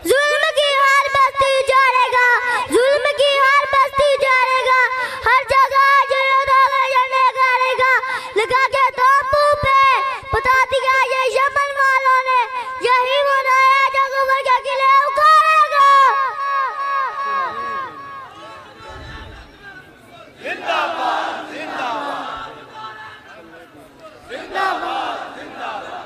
जुल्म की हर बस्ती उजाड़ेगा, जुल्म की हर बस्ती उजाड़ेगा, हर जगह झंडे गाड़ेगा, लगा के तंबू पे बता दिया ये यमन वालों ने, यही वो नया जगह के किले उखाड़ेगा। जिंदाबाद जिंदाबाद जिंदाबाद जिंदाबाद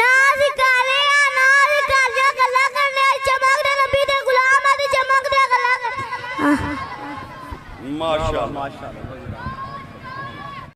नाज काले नाज काले गला करने चमक दे नबी दे गुलाम दे चमक दे गला कर माशाअल्लाह